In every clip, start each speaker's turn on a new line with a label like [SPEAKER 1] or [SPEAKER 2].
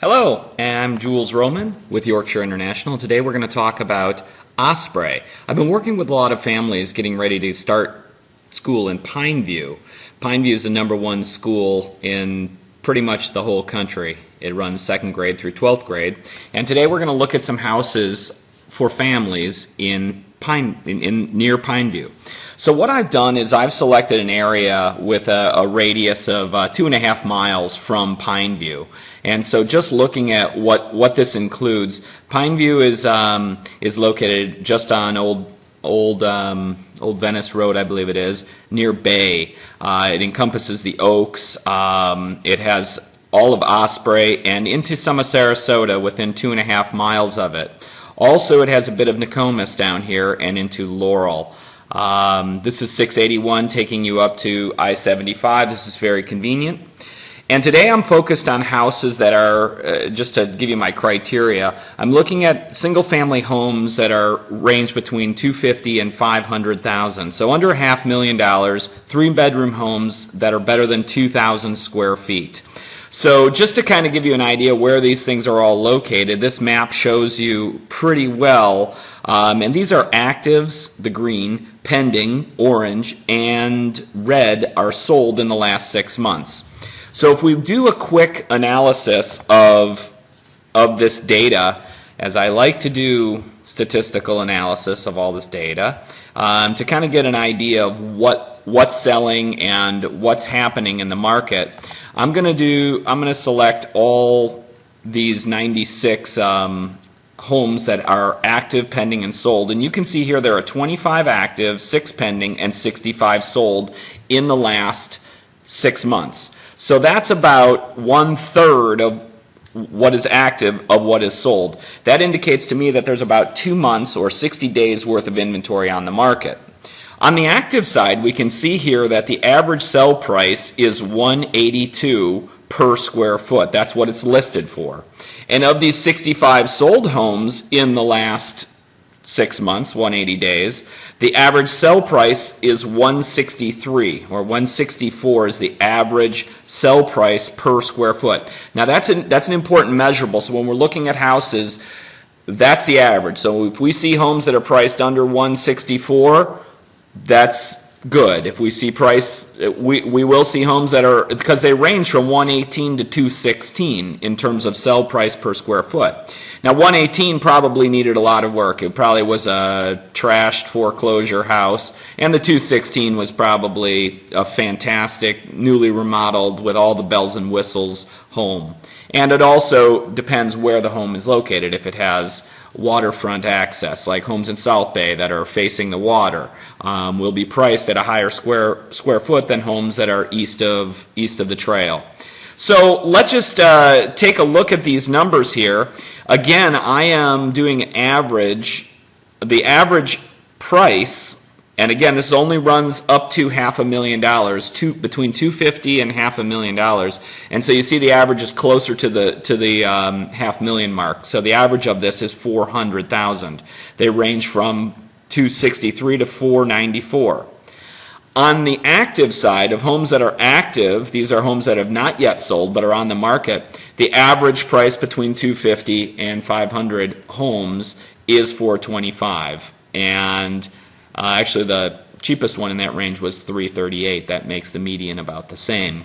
[SPEAKER 1] Hello, I'm Jules Roman with Yorkshire International. Today we're going to talk about Osprey. I've been working with a lot of families getting ready to start school in Pineview. Pineview is the #1 school in pretty much the whole country. It runs 2nd grade through 12th grade. And today we're going to look at some houses for families in near Pineview. So what I've done is I've selected an area with a radius of 2.5 miles from Pineview. And so just looking at what this includes, Pineview is located just on Old Venice Road, I believe it is, near Bay. It encompasses the Oaks. It has all of Osprey and into some of Sarasota within 2.5 miles of it. Also, it has a bit of Nokomis down here and into Laurel. This is 681 taking you up to I-75. This is very convenient. And today I'm focused on houses that are, just to give you my criteria, I'm looking at single-family homes that are range between $250,000 and $500,000. So under $500,000, 3-bedroom homes that are better than 2,000 square feet. So just to kind of give you an idea where these things are all located, this map shows you pretty well. And these are actives, the green, pending, orange, and red are sold in the last 6 months. So if we do a quick analysis of this data, as I like to do statistical analysis of all this data, to kind of get an idea of what's selling and what's happening in the market, I'm going to select all these 96 homes that are active, pending, and sold. And you can see here there are 25 active, 6 pending, and 65 sold in the last 6 months. So that's about 1/3 of what is active of what is sold. That indicates to me that there's about 2 months or 60 days worth of inventory on the market. On the active side, we can see here that the average sell price is $182 per square foot. That's what it's listed for. And of these 65 sold homes in the last 6 months, 180 days, the average sell price is $163, or $164 is the average sell price per square foot. Now that's an important measurable. So when we're looking at houses, that's the average. So if we see homes that are priced under $164, that's good. If we see price, we will see homes that are, because they range from $118 to $216 in terms of sell price per square foot. Now, $118 probably needed a lot of work. It probably was a trashed foreclosure house, and the $216 was probably a fantastic, newly remodeled, with all the bells and whistles home. And it also depends where the home is located. If it has waterfront access, like homes in South Bay that are facing the water, will be priced at a higher square foot than homes that are east of the trail. So let's just take a look at these numbers here. Again, I am doing an average. The average price, and again, this only runs up to $500,000, between $250,000 and $500,000, and so you see the average is closer to the $500,000 mark. So the average of this is $400,000. They range from $263 to $494. On the active side of homes that are active, these are homes that have not yet sold but are on the market, the average price between $250,000 and $500,000 homes is $425,000. And actually the cheapest one in that range was $338,000. That makes the median about the same.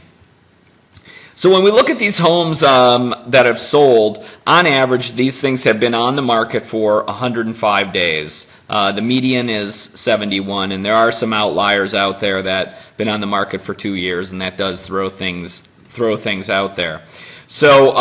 [SPEAKER 1] So when we look at these homes that have sold, on average, these things have been on the market for 105 days. The median is 71, and there are some outliers out there that have been on the market for 2 years, and that does throw things out there. So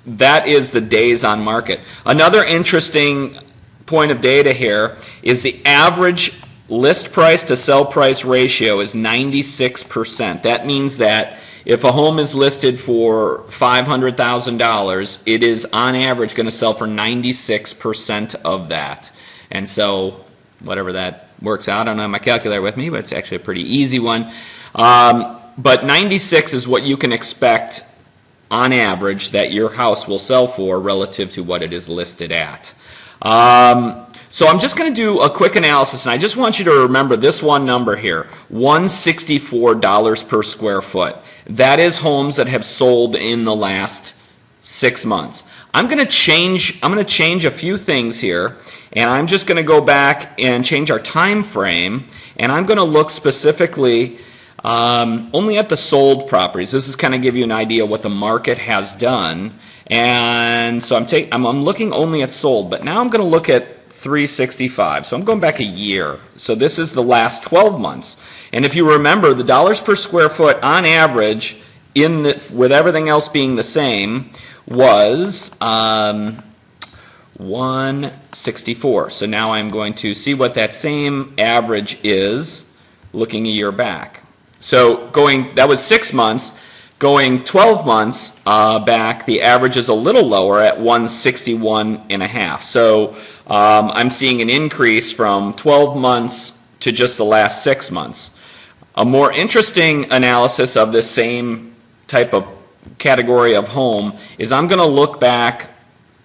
[SPEAKER 1] that is the days on market. Another interesting point of data here is the average list price to sell price ratio is 96%. That means that if a home is listed for $500,000, it is on average going to sell for 96% of that. And so whatever that works out, I don't have my calculator with me, but it's actually a pretty easy one. But 96 is what you can expect on average that your house will sell for relative to what it is listed at. So I'm just going to do a quick analysis, and I just want you to remember this one number here, $164 per square foot. That is homes that have sold in the last 6 months. I'm going to change a few things here, and I'm just going to go back and change our time frame, and I'm going to look specifically only at the sold properties. This is kind of give you an idea what the market has done, and so I'm looking only at sold, but now I'm going to look at 365. So I'm going back a year. So this is the last 12 months, and if you remember, the dollars per square foot on average, with everything else being the same, was 164. So now I'm going to see what that same average is looking a year back. So that was 6 months. Going 12 months back, the average is a little lower at 161.5. So I'm seeing an increase from 12 months to just the last 6 months. A more interesting analysis of this same type of category of home is I'm going to look back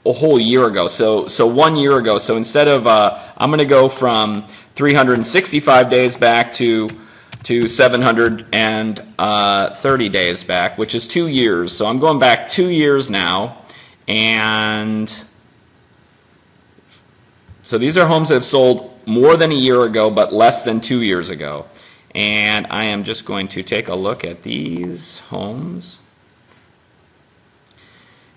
[SPEAKER 1] a whole year ago. So 1 year ago. So instead of I'm going to go from 365 days back to 730 days back, which is 2 years. So I'm going back 2 years now, and so these are homes that have sold more than a year ago but less than 2 years ago. And I am just going to take a look at these homes.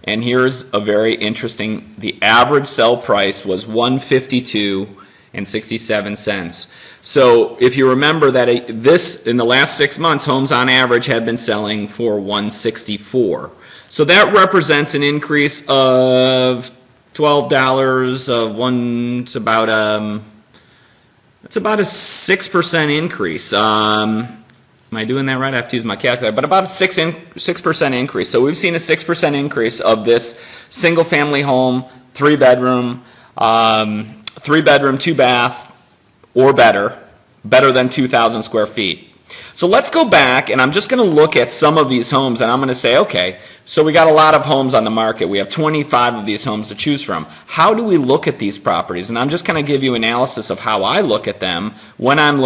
[SPEAKER 1] And here's a very interesting, the average sell price was $152.67. So if you remember that in the last 6 months, homes on average have been selling for $164. So that represents an increase of $12 of one. It's about a 6% increase. Am I doing that right? I have to use my calculator. But about a 6% increase. So we've seen a 6% increase of this single-family home, 3-bedroom, 2-bath, or better than 2,000 square feet. So let's go back, and I'm just going to look at some of these homes, and I'm going to say, okay, so we got a lot of homes on the market. We have 25 of these homes to choose from. How do we look at these properties? And I'm just going to give you analysis of how I look at them when I'm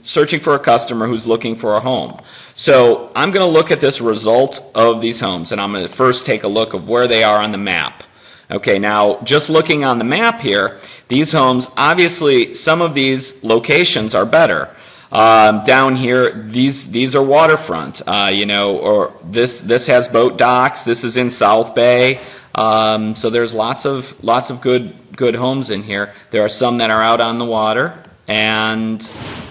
[SPEAKER 1] searching for a customer who's looking for a home. So I'm going to look at this result of these homes, and I'm going to first take a look of where they are on the map. Okay, now just looking on the map here, these homes, obviously some of these locations are better. Down here, these are waterfront, or this has boat docks. This is in South Bay, so there's lots of good homes in here. There are some that are out on the water, and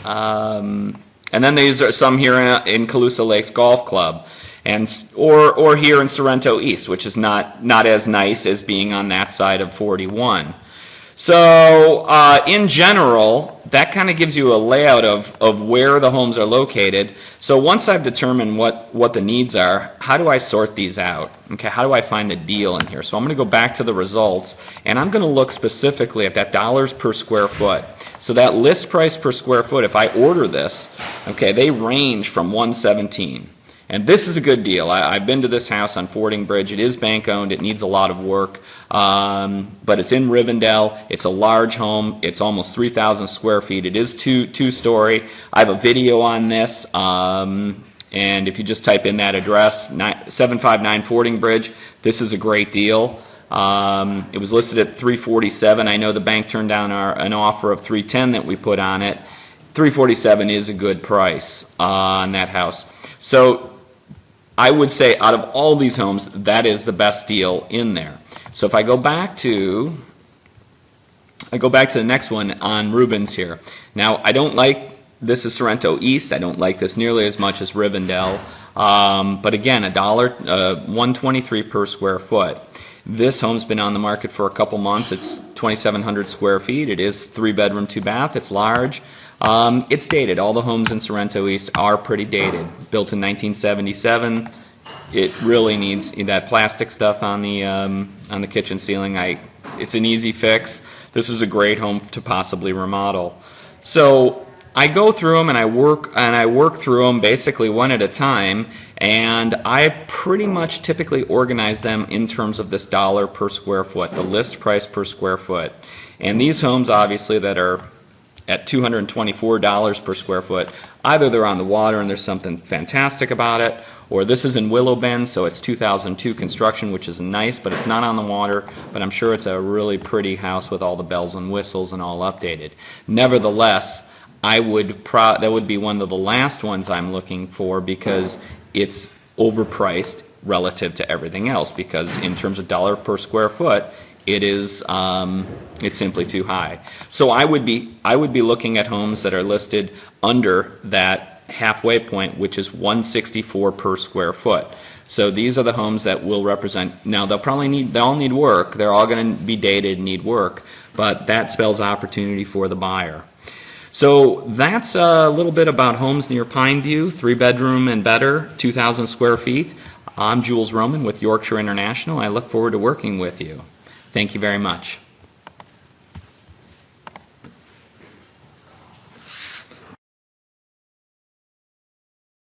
[SPEAKER 1] then these are some here in Calusa Lakes Golf Club, or here in Sorrento East, which is not as nice as being on that side of 41. So in general, that kind of gives you a layout of where the homes are located. So once I've determined what the needs are, how do I sort these out? Okay, how do I find the deal in here? So I'm going to go back to the results, and I'm going to look specifically at that dollars per square foot. So that list price per square foot, if I order this, okay, they range from $117. And this is a good deal. I've been to this house on Fording Bridge. It is bank owned. It needs a lot of work, but it's in Rivendell. It's a large home. It's almost 3,000 square feet. It is two-story. I have a video on this, and if you just type in that address, 759 Fording Bridge, this is a great deal. It was listed at $347. I know the bank turned down an offer of $310 that we put on it. $347 is a good price on that house. So I would say out of all these homes, that is the best deal in there. So if I go back to the next one on Rubens here. Now I don't like this is Sorrento East. I don't like this nearly as much as Rivendell. But again, $123 per square foot. This home's been on the market for a couple months. It's 2,700 square feet. It is 3-bedroom, 2-bath. It's large. It's dated. All the homes in Sorrento East are pretty dated. Built in 1977. It really needs that plastic stuff on the kitchen ceiling. It's an easy fix. This is a great home to possibly remodel. So I go through them and I work through them basically one at a time, and I pretty much typically organize them in terms of this dollar per square foot, the list price per square foot. And these homes obviously that are at $224 per square foot. Either they're on the water and there's something fantastic about it, or this is in Willow Bend, so it's 2002 construction, which is nice, but it's not on the water, but I'm sure it's a really pretty house with all the bells and whistles and all updated. Nevertheless, that would be one of the last ones I'm looking for because it's overpriced relative to everything else, because in terms of dollar per square foot, it's simply too high. So I would be looking at homes that are listed under that halfway point, which is $164 per square foot. So these are the homes that will represent. Now they'll all need work. They're all going to be dated and need work, but that spells opportunity for the buyer. So that's a little bit about homes near Pineview, 3-bedroom and better, 2,000 square feet. I'm Jules Roman with Yorkshire International. I look forward to working with you. Thank you very much.